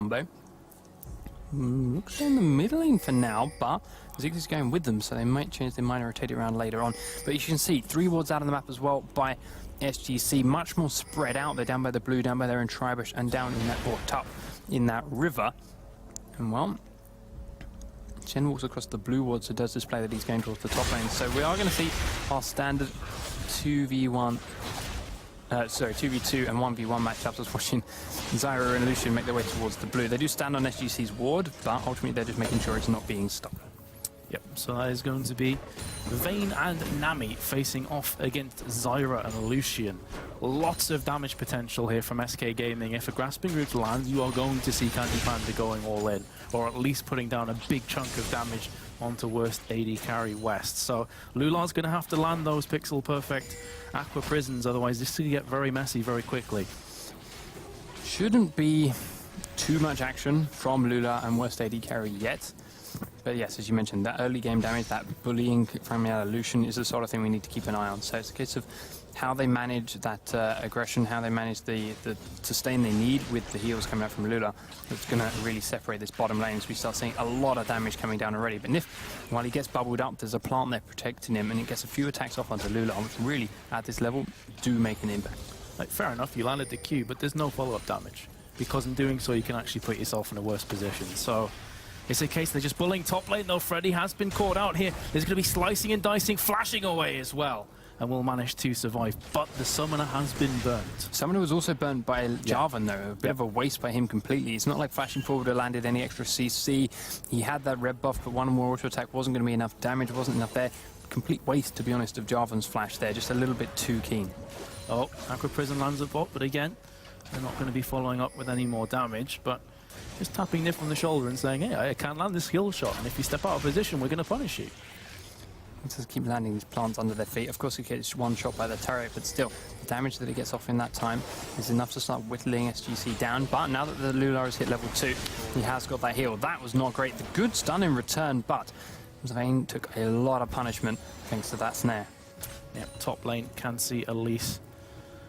combo. Looks in the middle lane for now, but Ziggs is going with them, so they might change their mind and rotate it around later on. But you can see 3 wards out of the map as well by SGC, much more spread out. They're down by the blue, down by their own Tribush, and down in that, or top, in that river. And well, Chen walks across the blue ward, so does display that he's going towards the top lane. So we are going to see our standard 2v1, 2v2 and 1v1 matchups. I was watching Zyra and Lucian make their way towards the blue. They do stand on SGC's ward, but ultimately they're just making sure it's not being stopped. Yep, so that is going to be Vayne and Nami facing off against Zyra and Lucian. Lots of damage potential here from SK Gaming. If a grasping root lands, you are going to see Candy Panda going all in, or at least putting down a big chunk of damage onto worst AD carry West. So Lular's going to have to land those pixel perfect Aqua Prisons, otherwise this could get very messy very quickly. Shouldn't be too much action from Lula and worst AD carry yet. But yes, as you mentioned, that early game damage, that bullying from Lucian is the sort of thing we need to keep an eye on. So it's a case of how they manage that aggression, how they manage the sustain they need with the heals coming out from Lula. It's going to really separate this bottom lane as we start seeing a lot of damage coming down already. But Nif, while he gets bubbled up, there's a plant there protecting him, and it gets a few attacks off onto Lula, which really, at this level, do make an impact. Like, fair enough, you landed the Q, but there's no follow-up damage, because in doing so, you can actually put yourself in a worse position. So it's a case they're just bullying top lane, though. Freddy has been caught out here. There's going to be slicing and dicing, flashing away as well, and will manage to survive. But the Summoner has been burnt. Summoner was also burnt by Jarvan, though. A bit of a waste by him completely. It's not like flashing forward or landed any extra CC. He had that red buff, but one more auto attack wasn't going to be enough damage, wasn't enough there. Complete waste, to be honest, of Jarvan's flash there. Just a little bit too keen. Oh, Aqua Prison lands a bot, but again, they're not going to be following up with any more damage, but just tapping Nif on the shoulder and saying, hey, I can't land this skill shot, and if you step out of position, we're going to punish you. Just keep landing these plants under their feet. Of course, he gets one shot by the turret, but still, the damage that he gets off in that time is enough to start whittling SGC down. But now that the Lula has hit level 2, he has got that heal. That was not great. The good stun in return, but Vayne took a lot of punishment thanks to that snare. Yep, top lane can see Elise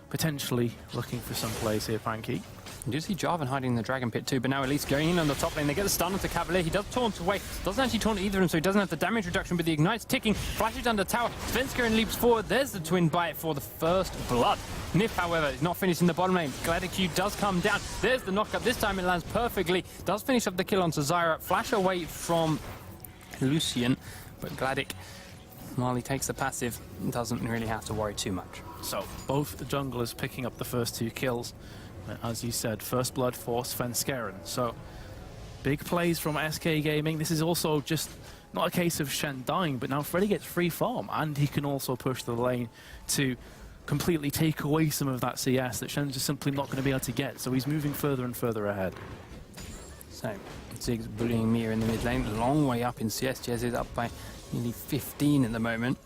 potentially looking for some plays here, Panky. You do see Jarvan hiding in the Dragon Pit too, but now Elise going in on the top lane. They get the stun onto Cavalier. He does taunt away. Doesn't actually taunt either of them, so he doesn't have the damage reduction, but the Ignite's ticking. Flashes under tower. Svenska and leaps forward. There's the twin bite for the first blood. Nif, however, is not finished in the bottom lane. Gladiq does come down. There's the knockup. This time it lands perfectly. Does finish up the kill onto Zyra. Flash away from Lucian, but Gladiq, while he takes the passive, doesn't really have to worry too much. So both the junglers picking up the first 2 kills. As you said, first blood for Svenskeren. So big plays from SK Gaming. This is also just not a case of Shen dying, but now Freddy gets free farm, and he can also push the lane to completely take away some of that CS that Shen's just simply not going to be able to get. So he's moving further and further ahead. So Ziggs bullying Mia in the mid lane, a long way up in CS. Jez is up by nearly 15 at the moment.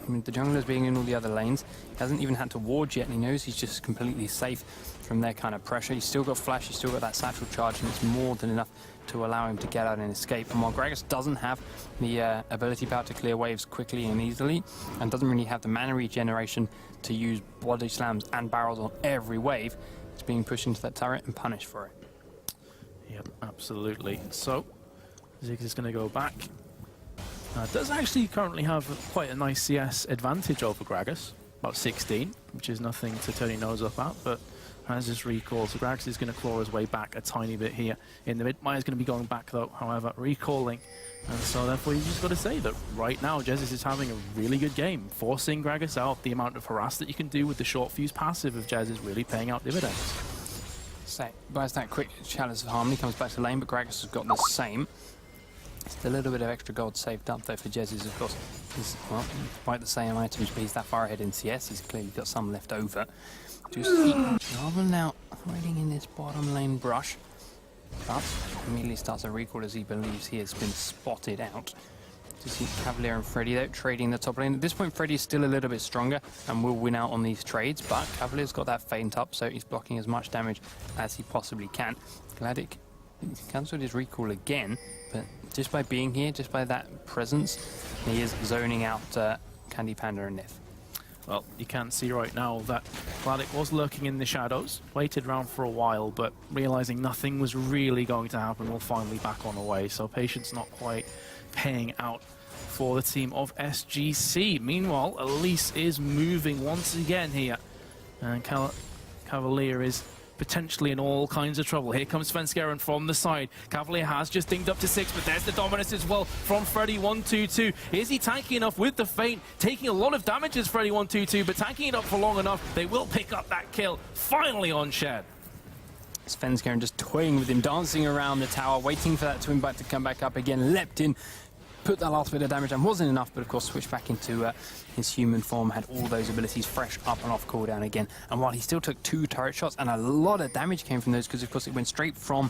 I mean, the jungler's being in all the other lanes. He hasn't even had to ward yet, and he knows he's just completely safe from their kind of pressure. He's still got flash, he's still got that satchel charge, and it's more than enough to allow him to get out and escape. And while Gragas doesn't have the ability power to clear waves quickly and easily, and doesn't really have the mana regeneration to use body slams and barrels on every wave, it's being pushed into that turret and punished for it. Yep, absolutely. So Ziggs is going to go back. Does actually currently have quite a nice CS advantage over Gragas, about 16, which is nothing to turn your nose up at, but has his recall, so Gragas is going to claw his way back a tiny bit here in the mid. Maya's going to be going back though, however, recalling, and so therefore you just got to say that right now Jesus is having a really good game, forcing Gragas out. The amount of harass that you can do with the short fuse passive of Jez is really paying out dividends. So, buys that quick Chalice of Harmony, comes back to lane, but Gragas has got the same. Just a little bit of extra gold saved up though for Jez's, of course. He's, well, quite the same items, but he's that far ahead in CS. He's clearly got some left over. Just Jarvan now hiding in this bottom lane brush, but immediately starts a recall as he believes he has been spotted out. To see Cavalier and Freddy though trading the top lane. At this point, Freddy is still a little bit stronger and will win out on these trades, but Cavalier's got that feint up, so he's blocking as much damage as he possibly can. Gladiq cancelled his recall again, but just by being here, just by that presence, he is zoning out Candy Panda and Nif. Well, you can see right now that Vladik was lurking in the shadows, waited around for a while, but realizing nothing was really going to happen, will finally back on away. So patience not quite paying out for the team of SGC. Meanwhile, Elise is moving once again here, and Cavalier is potentially in all kinds of trouble. Here comes Svenskeren from the side. Cavalier has just dinged up to 6, but there's the dominance as well from Freddy122. Is he tanky enough with the feint? Taking a lot of damage as Freddy122, but tanking it up for long enough. They will pick up that kill, finally on Shed. Svenskeren just toying with him, dancing around the tower, waiting for that twin bite to come back up again. Leapt in, put that last bit of damage and wasn't enough, but of course switched back into his human form, had all those abilities fresh up and off cooldown again. And while he still took 2 turret shots, and a lot of damage came from those, because of course it went straight from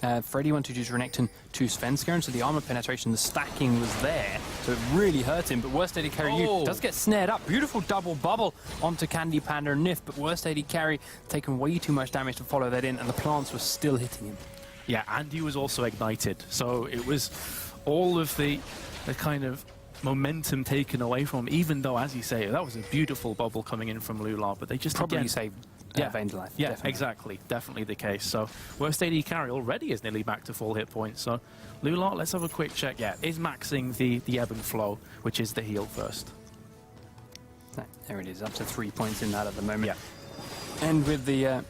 Freddy122's Renekton to Svenskeren, so the armor penetration, the stacking was there, so it really hurt him. But Worst AD Carry does get snared up. Beautiful double bubble onto Candy Panda and Nif, but Worst AD Carry taken way too much damage to follow that in, and the plants were still hitting him. Yeah, and he was also ignited, so it was all of the kind of momentum taken away from him, even though, as you say, that was a beautiful bubble coming in from Lula, but they just probably saved Vane's life. Yeah, definitely. exactly. Definitely the case. So Worst AD Carry already is nearly back to full hit points. So Lula, let's have a quick check. Yeah, is maxing the ebb and flow, which is the heal first. There it is, up to 3 points in that at the moment. Yeah. And with the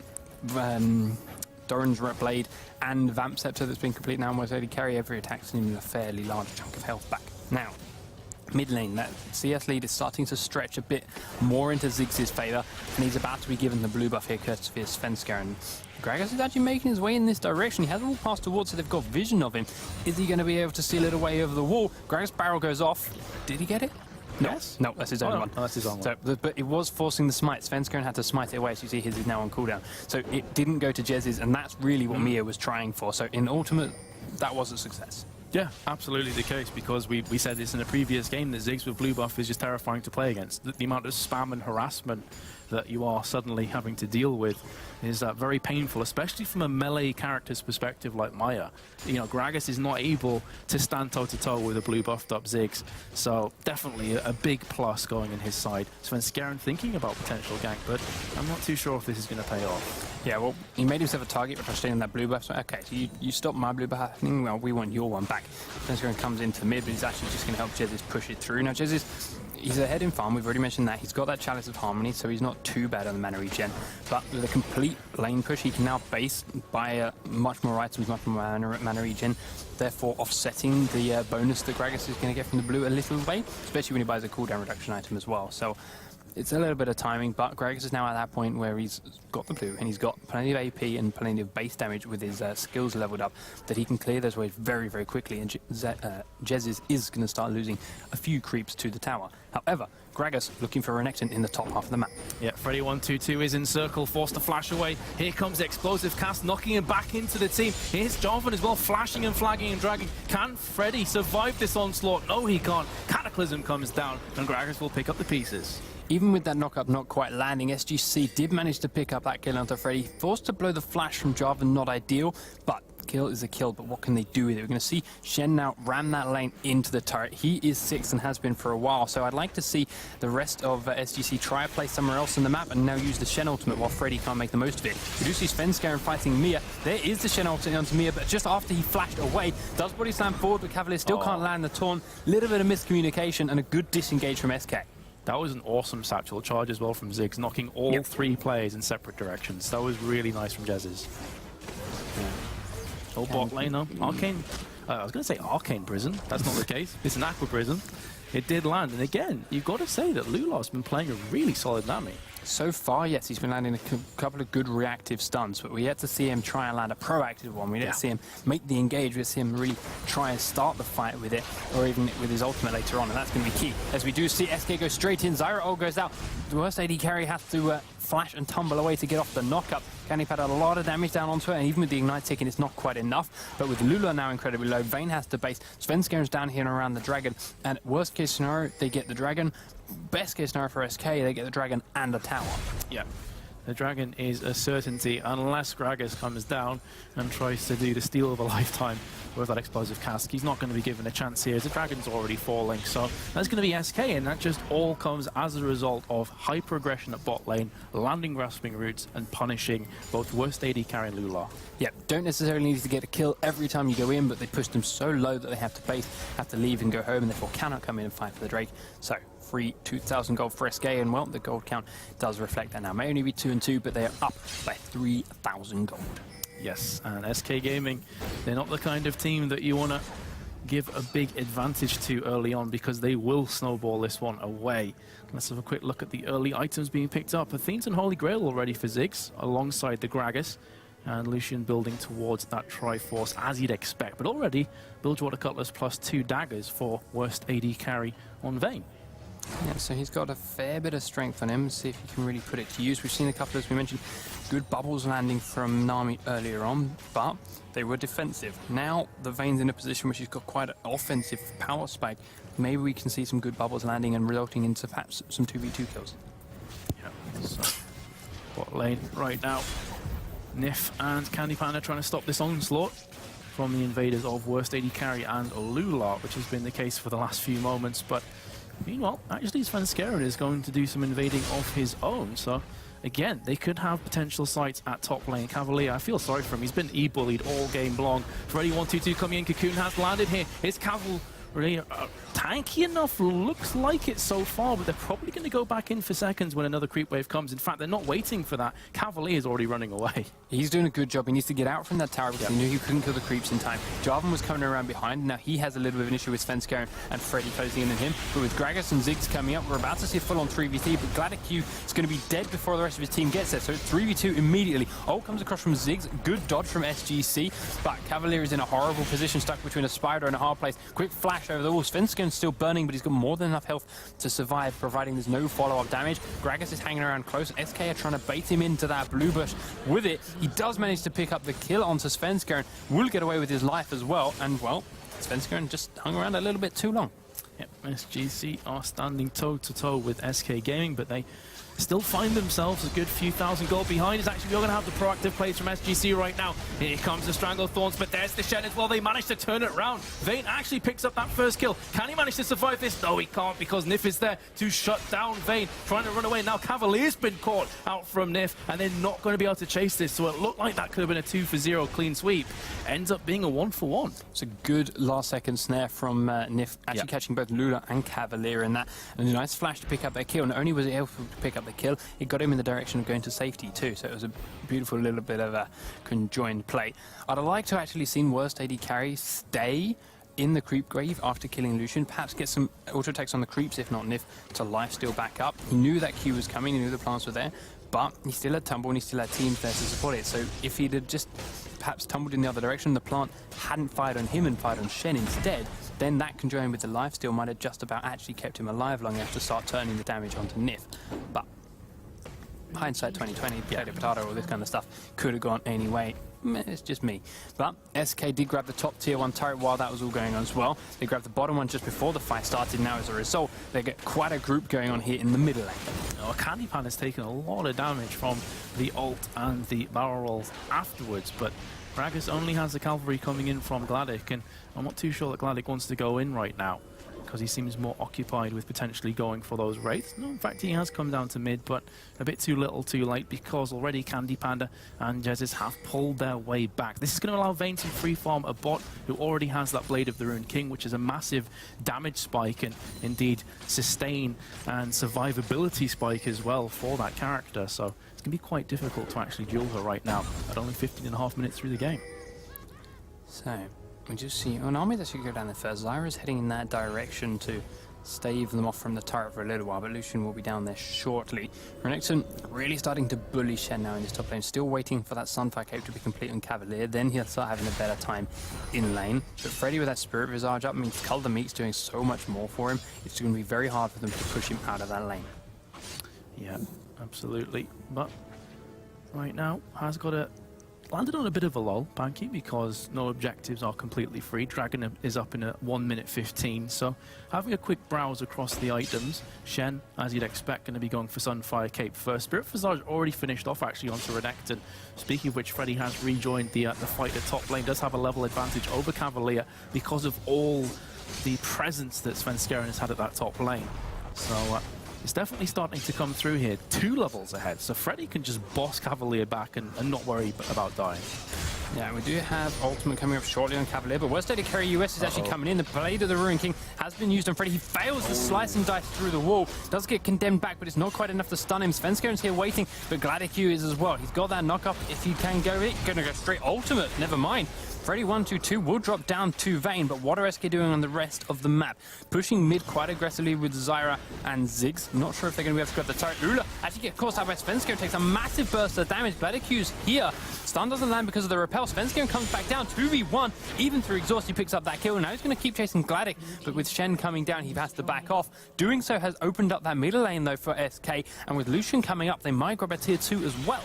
Doran's Blade and Vamp Scepter that's been complete now, almost AD Carry, every attack's in a fairly large chunk of health back. Now, mid lane, that CS lead is starting to stretch a bit more into Ziggs' favour, and he's about to be given the blue buff here courtesy of Svenskeren. Gragas is actually making his way in this direction. He hasn't walked past towards, so they've got vision of him. Is he going to be able to seal it away over the wall? Gragas' barrel goes off. Did he get it? No. Yes. No, that's his own one. Oh, that's his own one. So, but it was forcing the smite. Svenskeren had to smite it away, as you see his is now on cooldown. So it didn't go to Jez's, and that's really what Mia was trying for. So in ultimate, that was a success. Yeah, absolutely the case, because we said this in a previous game that Ziggs with blue buff is just terrifying to play against. The amount of spam and harassment that you are suddenly having to deal with is very painful, especially from a melee character's perspective like Maya. You know, Gragas is not able to stand toe-to-toe with a blue buffed up Ziggs, so definitely a big plus going in his side. Svenskeren thinking about potential gank, but I'm not too sure if this is going to pay off. Yeah, well, he made himself a target by staying in that blue buff. So, okay, so you stop my blue buff happening, well, we want your one back. Svenskeren comes into mid, but he's actually just going to help Jezis push it through. Now, Jezis, he's ahead in farm, we've already mentioned that. He's got that Chalice of Harmony, so he's not too bad on the mana regen. But with a complete lane push, he can now base, buy much more items, much more mana regen, therefore offsetting the bonus that Gragas is going to get from the blue a little way, especially when he buys a cooldown reduction item as well. So it's a little bit of timing, but Gragas is now at that point where he's got the blue and he's got plenty of AP and plenty of base damage with his skills leveled up that he can clear those waves very, very quickly, and Jez's is going to start losing a few creeps to the tower. However, Gragas looking for Renekton in the top half of the map. Yeah, Freddy122 is in circle, forced to flash away. Here comes the explosive cast, knocking him back into the team. Here's Jarvan as well, flashing and flagging and dragging. Can Freddy survive this onslaught? No, he can't. Cataclysm comes down, and Gragas will pick up the pieces. Even with that knock-up not quite landing, SGC did manage to pick up that kill onto Freddy. Forced to blow the flash from Jarvan, not ideal, but kill is a kill, but what can they do with it? We're going to see Shen now ram that lane into the turret. He is 6 and has been for a while, so I'd like to see the rest of SGC try a play somewhere else in the map and now use the Shen ultimate while Freddy can't make the most of it. We do see Svenskeren fighting Mia. There is the Shen ultimate onto Mia, but just after he flashed away, does body slam forward, but Cavalier still can't land the taunt. Little bit of miscommunication and a good disengage from SK. That was an awesome satchel charge as well from Ziggs, knocking all 3 players in separate directions. That was really nice from Jez's. Oh, bot lane, no. Arcane. I was going to say Arcane Prison. That's not the case. It's an Aqua Prison. It did land. And again, you've got to say that Lula's been playing a really solid Nami. So far, yes, he's been landing a couple of good reactive stunts, but we yet to see him try and land a proactive one. We yet to see him make the engage. We yet to see him really try and start the fight with it, or even with his ultimate later on, and that's going to be key. As we do see SK go straight in, Zyra ult goes out. The Worst AD Carry has to flash and tumble away to get off the knockup. Candy's had a lot of damage down onto it, and even with the Ignite ticking, it's not quite enough. But with Lula now incredibly low, Vayne has to base. Svenskeren's down here and around the Dragon, and worst case scenario, they get the Dragon. Best case scenario for SK, they get the Dragon and a tower. Yeah. the Dragon is a certainty unless Gragas comes down and tries to do the steal of a lifetime with that explosive cask. He's not going to be given a chance here. The Dragon's already falling, so that's going to be SK, and that just all comes as a result of hyper aggression at bot lane, landing grasping roots, and punishing both worst AD carry and Lula. Yeah, don't necessarily need to get a kill every time you go in, but they push them so low that they have to base, have to leave and go home, and therefore cannot come in and fight for the Drake. So, free 2,000 gold for SK, and well, the gold count does reflect that now. May only be 2 and 2, but they are up by 3,000 gold. Yes, and SK Gaming, they're not the kind of team that you want to give a big advantage to early on, because they will snowball this one away. Let's have a quick look at the early items being picked up. Athene's and Holy Grail already for Ziggs, alongside the Gragas, and Lucian building towards that Triforce as you'd expect. But already, Bilgewater Cutlass plus 2 daggers for worst AD carry on Vayne. Yeah, so he's got a fair bit of strength on him. See if he can really put it to use. We've seen a couple, as we mentioned, good bubbles landing from Nami earlier on, but they were defensive. Now the Vayne's in a position where she's got quite an offensive power spike. Maybe we can see some good bubbles landing and resulting into perhaps some 2v2 kills. Yeah, so bot lane right now. Nif and Candy Panda trying to stop this onslaught from the invaders of worst AD carry and Lula, which has been the case for the last few moments. But meanwhile, actually Svenskeren is going to do some invading of his own. So again, they could have potential sites at top lane. Cavalier, I feel sorry for him. He's been e-bullied all game long. Freddy 122 coming in. Cocoon has landed here. His Cavalry tanky enough, looks like it so far, but they're probably going to go back in for seconds when another creep wave comes. In fact, they're not waiting for that. Cavalier is already running away. He's doing a good job. He needs to get out from that tower because he knew he couldn't kill the creeps in time. Jarvan was coming around behind. Now he has a little bit of an issue with Svenskeren and Freddy closing in on him. But with Gragas and Ziggs coming up, we're about to see a full-on 3v3, but Gladiq is going to be dead before the rest of his team gets there. So 3v2 immediately. Ult comes across from Ziggs. Good dodge from SGC. But Cavalier is in a horrible position, stuck between a spider and a hard place. Quick flash over the wall. Svenskeren's still burning, but he's got more than enough health to survive, providing there's no follow-up damage. Gragas is hanging around close. SK are trying to bait him into that blue bush. With it, he does manage to pick up the kill onto Svenskeren. Will get away with his life as well. And, well, Svenskeren just hung around a little bit too long. Yep, SGC are standing toe-to-toe with SK Gaming, but they still find themselves a good few thousand gold behind. It's actually, you're going to have the proactive plays from SGC right now. Here comes the Strangle Thorns, but there's the Shen as well. They managed to turn it around. Vayne actually picks up that first kill. Can he manage to survive this? No, he can't, because Nif is there to shut down Vayne, trying to run away. Now Cavalier's been caught out from Nif, and they're not going to be able to chase this, so it looked like that could have been a 2-for-0 clean sweep. Ends up being a 1-for-1. It's a good last-second snare from Nif, actually catching both Lula and Cavalier in that. And a nice flash to pick up that kill. Not only was he able to pick up the kill, it got him in the direction of going to safety too, so it was a beautiful little bit of a conjoined play. I'd like to actually seen worst AD carry stay in the creep grave after killing Lucian, perhaps get some auto attacks on the creeps, if not Nif, to lifesteal back up. He knew that Q was coming, he knew the plants were there, but he still had Tumble and he still had teams there to support it. So if he'd have just perhaps tumbled in the other direction, the plant hadn't fired on him and fired on Shen instead, then that conjoined with the lifesteal might have just about actually kept him alive long enough to start turning the damage onto Nif. But hindsight 2020, potato, all this kind of stuff could have gone any way. It's just me. But SK did grab the top tier 1 turret while that was all going on as well. They grabbed the bottom one just before the fight started. Now as a result, they get quite a group going on here in the middle lane. Oh, Candy Pan has taken a lot of damage from the ult and the barrel rolls afterwards, but Gragas only has the cavalry coming in from Gladiq, and I'm not too sure that Gladiq wants to go in right now, because he seems more occupied with potentially going for those wraiths. No, in fact, he has come down to mid, but a bit too little too late, because already Candy Panda and Jezis have pulled their way back. This is going to allow Vayne to free farm a bot who already has that Blade of the Ruined King, which is a massive damage spike and indeed sustain and survivability spike as well for that character. So it's going to be quite difficult to actually duel her right now at only 15.5 minutes through the game. So we just see an army that should go down there first. Zyra's heading in that direction to stave them off from the turret for a little while, but Lucian will be down there shortly. Renekton really starting to bully Shen now in his top lane, still waiting for that Sunfire Cape to be complete on Cavalier, then he'll start having a better time in lane. But Freddy with that Spirit Visage up means Cull the Meek's doing so much more for him, it's going to be very hard for them to push him out of that lane. Yeah, absolutely. But right now, has got to landed on a bit of a lull, Panky, because no objectives are completely free. Dragon is up in a 1 minute 15, so having a quick browse across the items. Shen, as you'd expect, going to be going for Sunfire Cape first. Spirit Visage already finished off actually onto Renekton. Speaking of which, Freddy has rejoined the fight at top lane, does have a level advantage over Cavalier because of all the presence that Svenskeren has had at that top lane. So it's definitely starting to come through here. 2 levels ahead, so Freddy can just boss Cavalier back and not worry about dying. Yeah, we do have ultimate coming up shortly on Cavalier, but Worst Day to Carry US is actually coming in. The Blade of the Ruin King has been used on Freddy. He fails to slice and dice through the wall. Does get condemned back, but it's not quite enough to stun him. Svenskeren's here waiting, but Gladicu is as well. He's got that knock up. If he can go it, gonna go straight ultimate. Never mind. Freddy 1-2-2 will drop down to Vayne, but what are SK doing on the rest of the map? Pushing mid quite aggressively with Zyra and Ziggs. Not sure if they're going to be able to grab the turret. Ula actually get caught out by Svenskeren, takes a massive burst of damage. Gladicu's here. Stun doesn't land because of the repel. Svenskeren comes back down 2v1. Even through exhaust, he picks up that kill. Now he's going to keep chasing Gladic, but with Shen coming down, he has to back off. Doing so has opened up that middle lane, though, for SK. And with Lucian coming up, they might grab a tier 2 as well.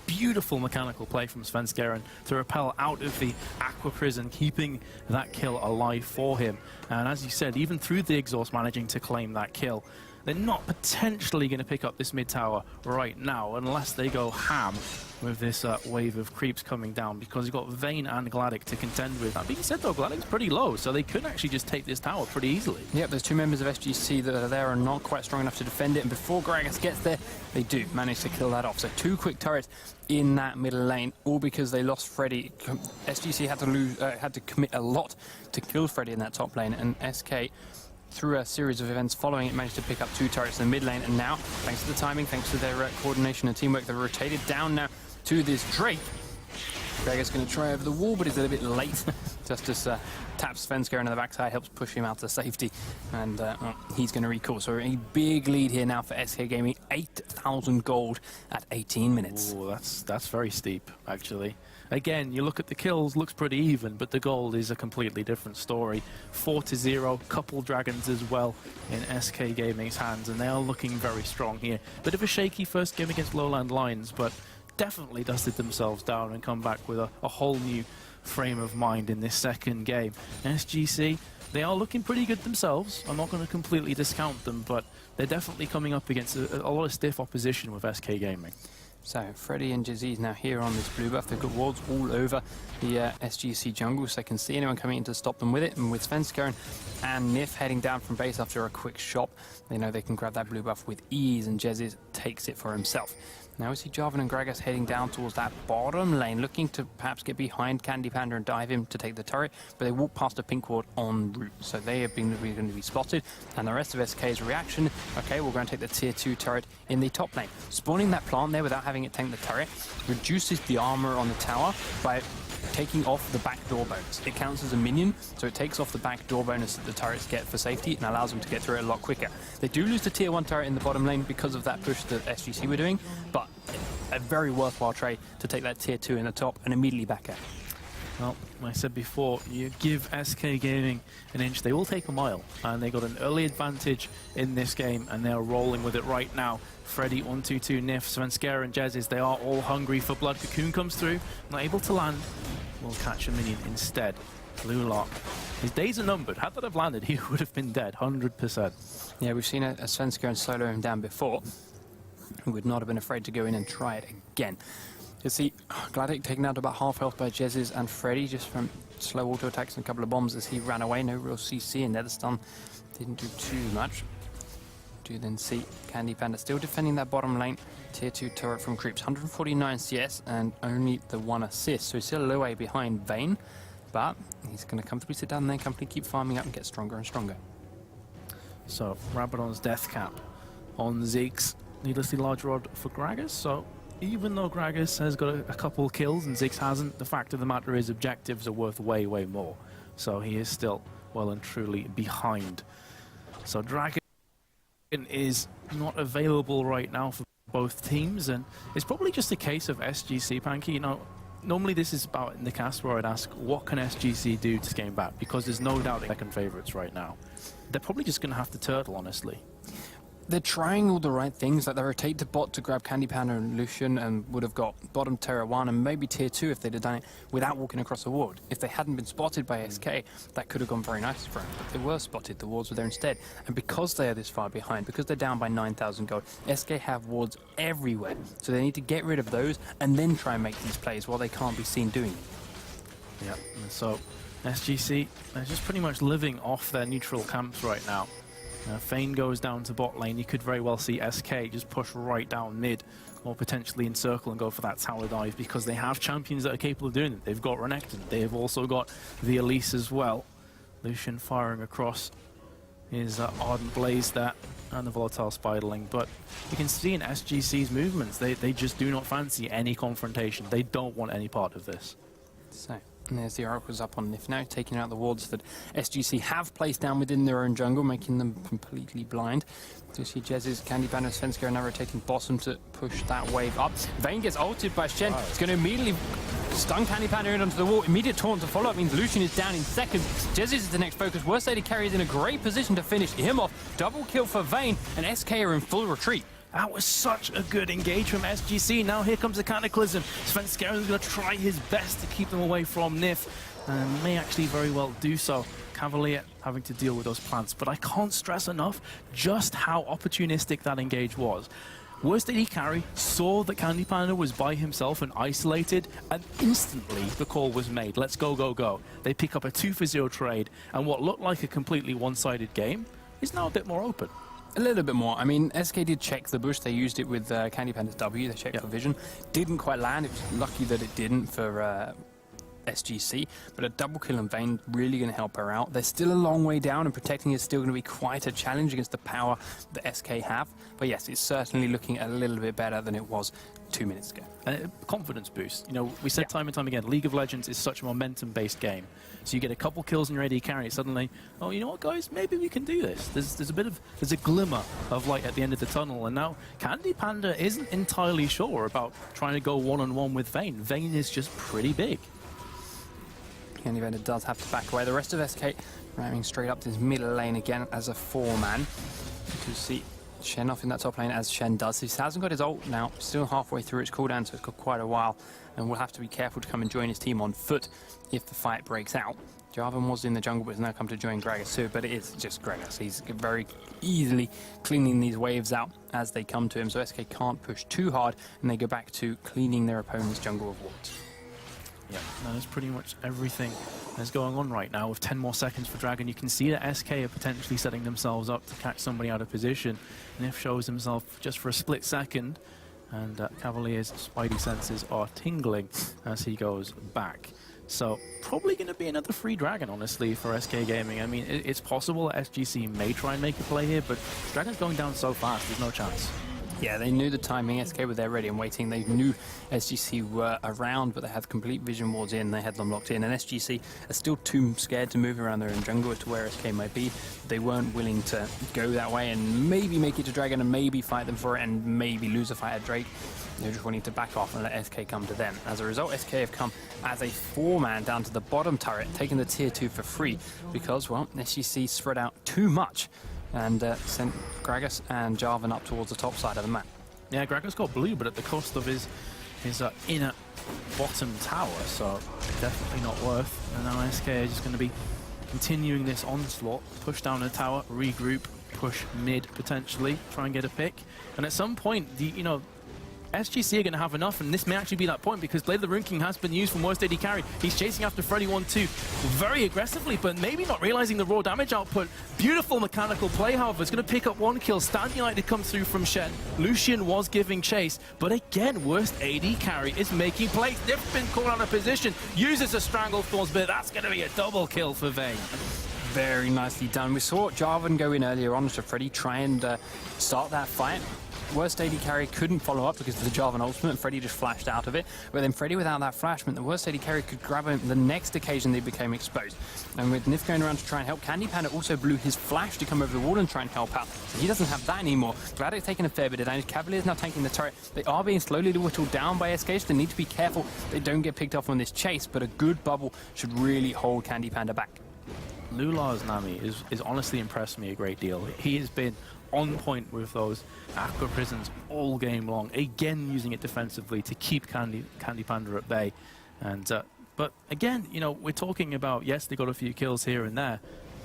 Beautiful mechanical play from Svenskeren to repel out of the Aqua Prison, keeping that kill alive for him. And as you said, even through the exhaust, managing to claim that kill. They're not potentially going to pick up this mid tower right now unless they go ham with this wave of creeps coming down, because you've got Vayne and Gladic to contend with. That being said, though, Gladic's pretty low, so they could actually just take this tower pretty easily. Yep, there's 2 members of SGC that are there and not quite strong enough to defend it, and before Gragas gets there, they do manage to kill that off. So 2 quick turrets in that middle lane, all because they lost Freddy. SGC had to commit a lot to kill Freddy in that top lane, and SK, through a series of events following it, managed to pick up 2 turrets in the mid lane, and now, thanks to the timing, thanks to their coordination and teamwork, they've rotated down now to this Drake. Gragas going to try over the wall, but he's a little bit late. Justice taps Svenskeren in the backside, helps push him out to safety, and he's going to recall. So a big lead here now for SK Gaming, 8,000 gold at 18 minutes. Ooh, that's very steep, actually. Again, you look at the kills, looks pretty even, but the gold is a completely different story. 4-0, couple dragons as well in SK Gaming's hands, and they are looking very strong here. Bit of a shaky first game against Lowland Lions, but definitely dusted themselves down and come back with a whole new frame of mind in this second game. SGC, they are looking pretty good themselves. I'm not going to completely discount them, but they're definitely coming up against a lot of stiff opposition with SK Gaming. So Freddy and Jazzy now here on this blue buff. They've got wards all over the SGC jungle, so they can see anyone coming in to stop them with it. And with Svenskeren and Nif heading down from base after a quick shop, they know they can grab that blue buff with ease, and Jezzy takes it for himself. Now we see Jarvan and Gragas heading down towards that bottom lane, looking to perhaps get behind Candy Panda and dive him to take the turret, but they walk past a pink ward en route, so they are going to be spotted. And the rest of SK's reaction, okay, we're going to take the tier 2 turret in the top lane. Spawning that plant there without having it tank the turret reduces the armor on the tower by taking off the backdoor bonus. It counts as a minion, so it takes off the backdoor bonus that the turrets get for safety and allows them to get through it a lot quicker. They do lose the tier 1 turret in the bottom lane because of that push that SGC were doing, but a very worthwhile trade to take that tier 2 in the top and immediately back out. Well, like I said before, you give SK Gaming an inch, they will take a mile, and they got an early advantage in this game, and they're rolling with it right now. Freddy, 1-2-2, Nif, Svenskeren, and Jezzy, they are all hungry for blood. Cocoon comes through, not able to land, will catch a minion instead. Blue Lock, his days are numbered. Had that have landed, he would have been dead, 100%. Yeah, we've seen a Svenskeren solo him down before. He would not have been afraid to go in and try it again. You see Gladic taken out about half health by Jezzy and Freddy just from slow auto attacks and a couple of bombs as he ran away. No real CC, and the stun didn't do too much. Do then see Candy Panda still defending that bottom lane. Tier 2 turret from creeps, 149 CS and only the 1 assist, so he's still a little way behind Vayne, but he's going to comfortably sit down in their company, keep farming up and get stronger and stronger. So Rabadon's death cap on Ziggs, needlessly large rod for Gragas. So even though Gragas has got a couple kills and Ziggs hasn't, the fact of the matter is objectives are worth way, way more. So he is still well and truly behind. So Dragon is not available right now for both teams, and it's probably just a case of SGC, Panky. You know, normally this is about in the cast where I'd ask, what can SGC do to game back? Because there's no doubt they're second favourites right now. They're probably just going to have to turtle, honestly. they're trying all the right things, like they rotate to bot to grab Candy Panda and Lucian, and would have got bottom tier 1 and maybe tier 2 if they'd have done it without walking across the ward. If they hadn't been spotted by SK, that could have gone very nicely for them. But they were spotted, the wards were there instead. And because they are this far behind, because they're down by 9,000 gold, SK have wards everywhere. So they need to get rid of those and then try and make these plays while they can't be seen doing it. Yeah, and so SGC, they're just pretty much living off their neutral camps right now. Fane goes down to bot lane. You could very well see SK just push right down mid or potentially encircle and go for that tower dive because they have champions that are capable of doing it. They've got Renekton. They've also got the Elise as well. Lucian firing across his Ardent Blaze there and the Volatile Spiderling. But you can see in SGC's movements, they just do not fancy any confrontation. They don't want any part of this. So, and there's the Oracles up on Nif now, taking out the wards that SGC have placed down within their own jungle, making them completely blind. So you see Jez's Candy Panda Svenska now rotating bottom to push that wave up. Vayne gets ulted by Shen. It's going to immediately stun Candy Panda in onto the wall. Immediate taunt to follow up means Lucian is down in seconds. Jez is the next focus. Worst Lady Carry is in a great position to finish him off. Double kill for Vayne, and SK are in full retreat. That was such a good engage from SGC. Now here comes the Cataclysm. Svenska is going to try his best to keep them away from Nif, and may actually very well do so. Cavalier having to deal with those plants, but I can't stress enough just how opportunistic that engage was. Worst AD carry saw that Candy Panda was by himself and isolated, and instantly the call was made. Let's go, go, go. They pick up a 2-for-0 trade, and what looked like a completely one-sided game is now a bit more open. A little bit more. I mean, SK did check the bush. They used it with Candy Panda's W. They checked for vision. Didn't quite land. It was lucky that it didn't for SGC. But a double kill on Vayne really going to help her out. They're still a long way down, and protecting is still going to be quite a challenge against the power that SK have. But yes, it's certainly looking a little bit better than it was 2 minutes ago. Confidence boost. You know, we said time and time again, League of Legends is such a momentum-based game. So you get a couple kills in your AD carry, suddenly, oh, you know what, guys, maybe we can do this. There's a glimmer of light at the end of the tunnel, and now Candy Panda isn't entirely sure about trying to go one-on-one with Vayne. Vayne is just pretty big. Candy Panda does have to back away. The rest of SK ramming straight up this middle lane again as a 4-man. You can see Shen off in that top lane as Shen does. He hasn't got his ult now, still halfway through its cooldown, so it's got quite a while, and we'll have to be careful to come and join his team on foot if the fight breaks out. Jarvan was in the jungle but has now come to join Gragas too, but it is just Gragas. He's very easily cleaning these waves out as they come to him, so SK can't push too hard, and they go back to cleaning their opponent's jungle of wards. Yeah, that is pretty much everything that's going on right now. With 10 more seconds for Dragon, you can see that SK are potentially setting themselves up to catch somebody out of position. Nif shows himself just for a split second, and Cavalier's spidey senses are tingling as he goes back. So probably going to be another free Dragon, honestly, for SK Gaming. I mean, it's possible that SGC may try and make a play here, but Dragon's going down so fast, there's no chance. Yeah, they knew the timing. SK were there ready and waiting. They knew SGC were around, but they had complete vision wards in. They had them locked in. And SGC are still too scared to move around their own jungle as to where SK might be. They weren't willing to go that way and maybe make it to Dragon and maybe fight them for it and maybe lose a fight at Drake. They're just wanting to back off and let SK come to them. As a result, SK have come as a 4-man down to the bottom turret, taking the tier 2 for free because, well, SGC spread out too much and sent Gragas and Jarvan up towards the top side of the map. Yeah, Gragas got blue, but at the cost of his inner bottom tower, so definitely not worth. And now SK are just going to be continuing this onslaught, push down the tower, regroup, push mid potentially, try and get a pick. And at some point, SGC are going to have enough, and this may actually be that point because Blade of the Rune King has been used from worst AD carry. He's chasing after Freddy 1-2 very aggressively, but maybe not realizing the raw damage output. Beautiful mechanical play, however. It's going to pick up 1 kill. Stand United comes through from Shen. Lucian was giving chase, but again, worst AD carry is making plays. They've been caught out of position, uses a Stranglethorns, but that's going to be a double kill for Vayne. Very nicely done. We saw Jarvan go in earlier on to Freddy, try and start that fight. Worst AD carry couldn't follow up because of the Jarvan ultimate, and Freddy just flashed out of it. But then Freddy without that flash meant the worst AD carry could grab him the next occasion they became exposed. And with Nif going around to try and help, Candy Panda also blew his flash to come over the wall and try and help out. So he doesn't have that anymore. Gladyk's taking a fair bit of damage. Cavalier's now tanking the turret. They are being slowly whittled down by SK, so they need to be careful they don't get picked off on this chase, but a good bubble should really hold Candy Panda back. Lular's Nami is honestly impressed me a great deal. He has been on point with those Aqua Prisons all game long. Again, using it defensively to keep Candy Panda at bay. And but again, you know, we're talking about, yes, they got a few kills here and there,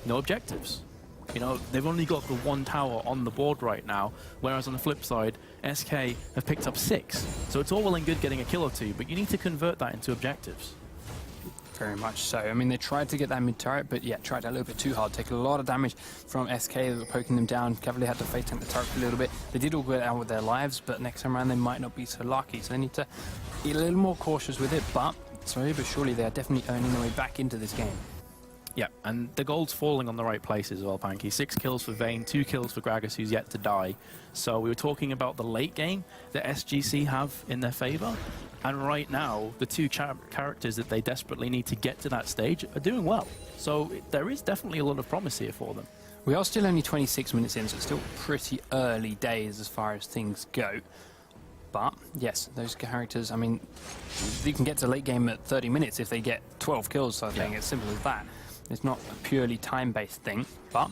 no objectives. You know, they've only got the 1 tower on the board right now, whereas on the flip side, SK have picked up 6. So it's all well and good getting a kill or 2, but you need to convert that into objectives. Very much so. I mean, they tried to get that mid turret, but yeah, tried a little bit too hard. Take a lot of damage from SK. They were poking them down. Cavalier had to face tank the turret for a little bit. They did all get out with their lives, but next time around they might not be so lucky. So they need to be a little more cautious with it. But slowly but surely, they are definitely earning their way back into this game. Yeah, and the gold's falling on the right places as well, Panky. 6 kills for Vayne, 2 kills for Gragas, who's yet to die. So we were talking about the late game that SGC have in their favor. And right now, the 2 characters that they desperately need to get to that stage are doing well. So there is definitely a lot of promise here for them. We are still only 26 minutes in, so it's still pretty early days as far as things go. But, yes, those characters, I mean, you can get to late game at 30 minutes if they get 12 kills, so I think it's simple as that. It's not a purely time-based thing, but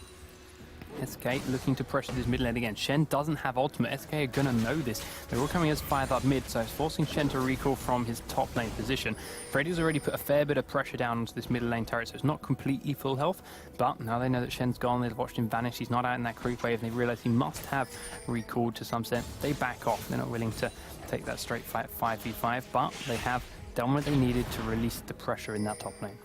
SK looking to pressure this mid lane again. Shen doesn't have ultimate. SK are going to know this. They're all coming as fired up mid, so it's forcing Shen to recall from his top lane position. Freddy's already put a fair bit of pressure down onto this middle lane turret, so it's not completely full health, but now they know that Shen's gone. They've watched him vanish. He's not out in that creep wave, and they realize he must have recalled to some extent. They back off. They're not willing to take that straight fight 5v5, but they have done what they needed to release the pressure in that top lane.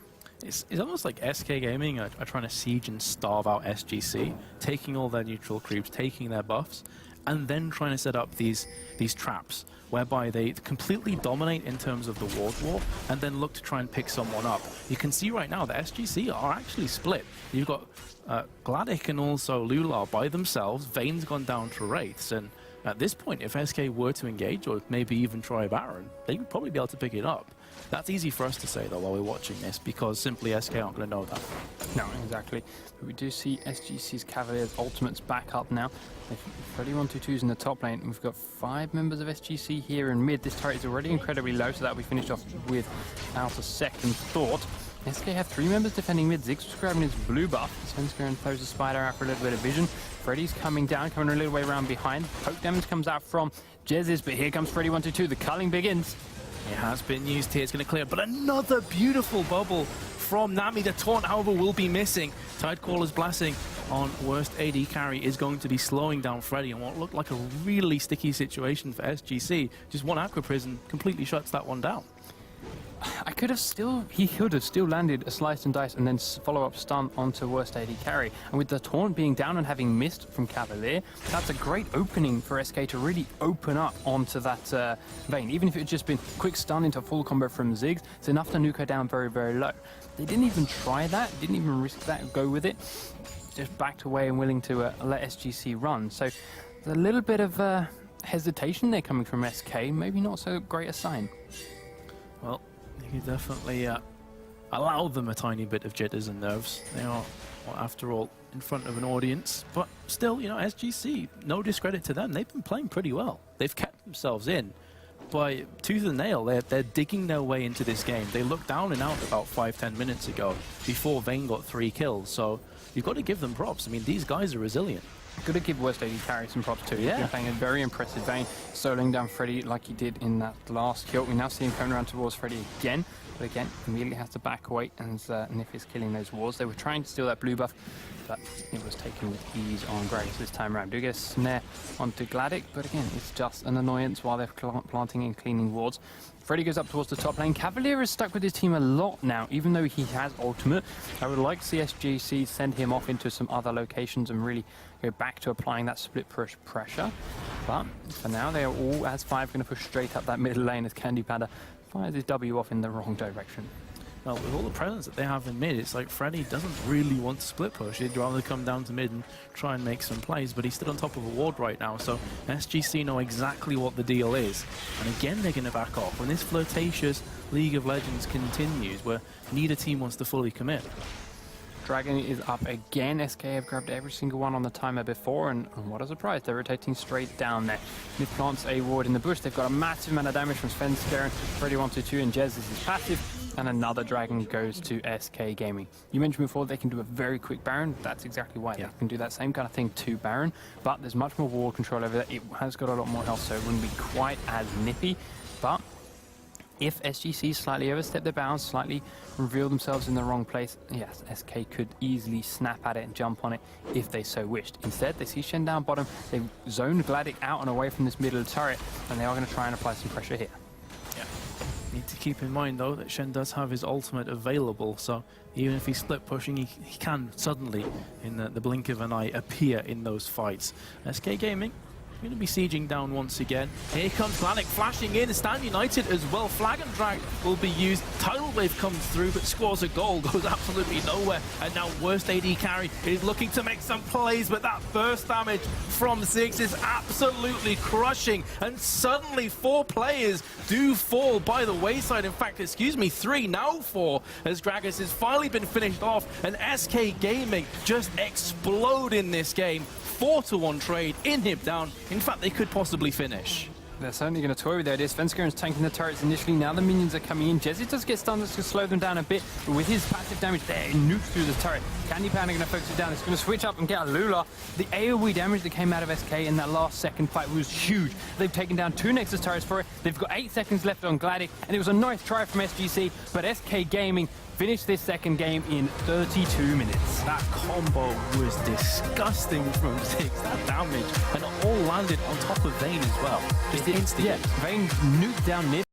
It's almost like SK Gaming are trying to siege and starve out SGC, taking all their neutral creeps, taking their buffs, and then trying to set up these traps whereby they completely dominate in terms of the ward war and then look to try and pick someone up. You can see right now that SGC are actually split. You've got Gladic and also Lular by themselves. Vayne's gone down to Wraiths, and at this point, if SK were to engage or maybe even try Baron, they would probably be able to pick it up. That's easy for us to say, though, while we're watching this, because simply SK aren't going to know that. No, exactly. But we do see SGC's Cavaliers' ultimates back up now. Freddy 122's in the top lane. We've got 5 members of SGC here in mid. This turret is already incredibly low, so that'll be finished off without a second thought. SK have 3 members defending mid. Ziggs was grabbing his blue buff. Svensker and throws the spider out for a little bit of vision. Freddy's coming down, coming a little way around behind. Poke damage comes out from Jez's, but here comes Freddy 122. The culling begins. It has been used here, it's going to clear, but another beautiful bubble from Nami. The taunt, however, will be missing. Tidecaller's blessing on worst AD carry is going to be slowing down Freddy, and what looked like a really sticky situation for SGC. Just one Aqua Prison completely shuts that one down. He could have still landed a slice and dice and then follow-up stun onto worst AD carry. And with the taunt being down and having missed from Cavalier, that's a great opening for SK to really open up onto that Vayne. Even if it had just been quick stun into full combo from Ziggs, it's enough to nuke her down very, very low. They didn't even try that, didn't even risk that, go with it. Just backed away and willing to let SGC run. So there's a little bit of hesitation there coming from SK, maybe not so great a sign. Well, you definitely allow them a tiny bit of jitters and nerves. They are, well, after all, in front of an audience. But still, you know, SGC, no discredit to them. They've been playing pretty well. They've kept themselves in by tooth and nail. They're digging their way into this game. They looked down and out about 5-10 minutes ago before Vayne got 3 kills. So you've got to give them props. I mean, these guys are resilient. Got to give worst AD carry some props too. Yeah. He's been playing a very impressive Vayne, soloing down Freddy like he did in that last kill. We now see him coming around towards Freddy again, but again, immediately has to back away, and Nif is killing those wards. They were trying to steal that blue buff, but it was taken with ease on Grace this time around. Do get a snare onto Gladic, but again, it's just an annoyance while they're planting and cleaning wards. Freddy goes up towards the top lane. Cavalier is stuck with his team a lot now, even though he has ultimate. I would like to see SGC send him off into some other locations and really go back to applying that split push pressure. But for now, they are all, as 5, going to push straight up that middle lane as Candy Panda fires his W off in the wrong direction. Well, with all the presence that they have in mid, it's like Freddy doesn't really want to split push. He'd rather come down to mid and try and make some plays, but he's still on top of a ward right now, so SGC know exactly what the deal is. And again, they're going to back off. When this flirtatious League of Legends continues, where neither team wants to fully commit. Dragon is up again. SK have grabbed every single one on the timer before, and what a surprise, they're rotating straight down there. Mid plants a ward in the bush. They've got a massive amount of damage from Svensker, Freddy 122, and Jez is his passive. And another Dragon goes to SK Gaming. You mentioned before they can do a very quick Baron. That's exactly why. They can do that same kind of thing to Baron, but there's much more ward control over there. It has got a lot more health, so it wouldn't be quite as nippy. But if SGC slightly overstep their bounds, slightly reveal themselves in the wrong place, yes, SK could easily snap at it and jump on it if they so wished. Instead, they see Shen down bottom. They've zoned Gladic out and away from this middle turret, and they are going to try and apply some pressure here. Need to keep in mind, though, that Shen does have his ultimate available, so even if he's split pushing, he can suddenly, in the blink of an eye, appear in those fights. SK Gaming going to be sieging down once again. Here comes Gladic flashing in. Stand United as well. Flag and drag will be used. Tidal Wave comes through, but scores a goal. Goes absolutely nowhere. And now worst AD carry is looking to make some plays, but that burst damage from Ziggs is absolutely crushing. And suddenly 4 players do fall by the wayside. In fact, excuse me, 3, now 4, as Gragas has finally been finished off. And SK Gaming just explode in this game. 4-1 trade, inhib down. In fact, they could possibly finish. They're certainly going to toy with their ideas. Svenskern's tanking the turrets initially. Now the minions are coming in. Jesse does get stunned. That's going to slow them down a bit. But with his passive damage there, nukes through the turret. Candy Pan are going to focus it down. It's going to switch up and get a Lula. The AoE damage that came out of SK in that last second fight was huge. They've taken down 2 Nexus turrets for it. They've got 8 seconds left on Gladic. And it was a nice try from SGC. But SK Gaming finished this second game in 32 minutes. That combo was disgusting from Ziggs. That damage, and it all landed on top of Vayne as well. Just instant. Yeah, Vayne nuked down mid.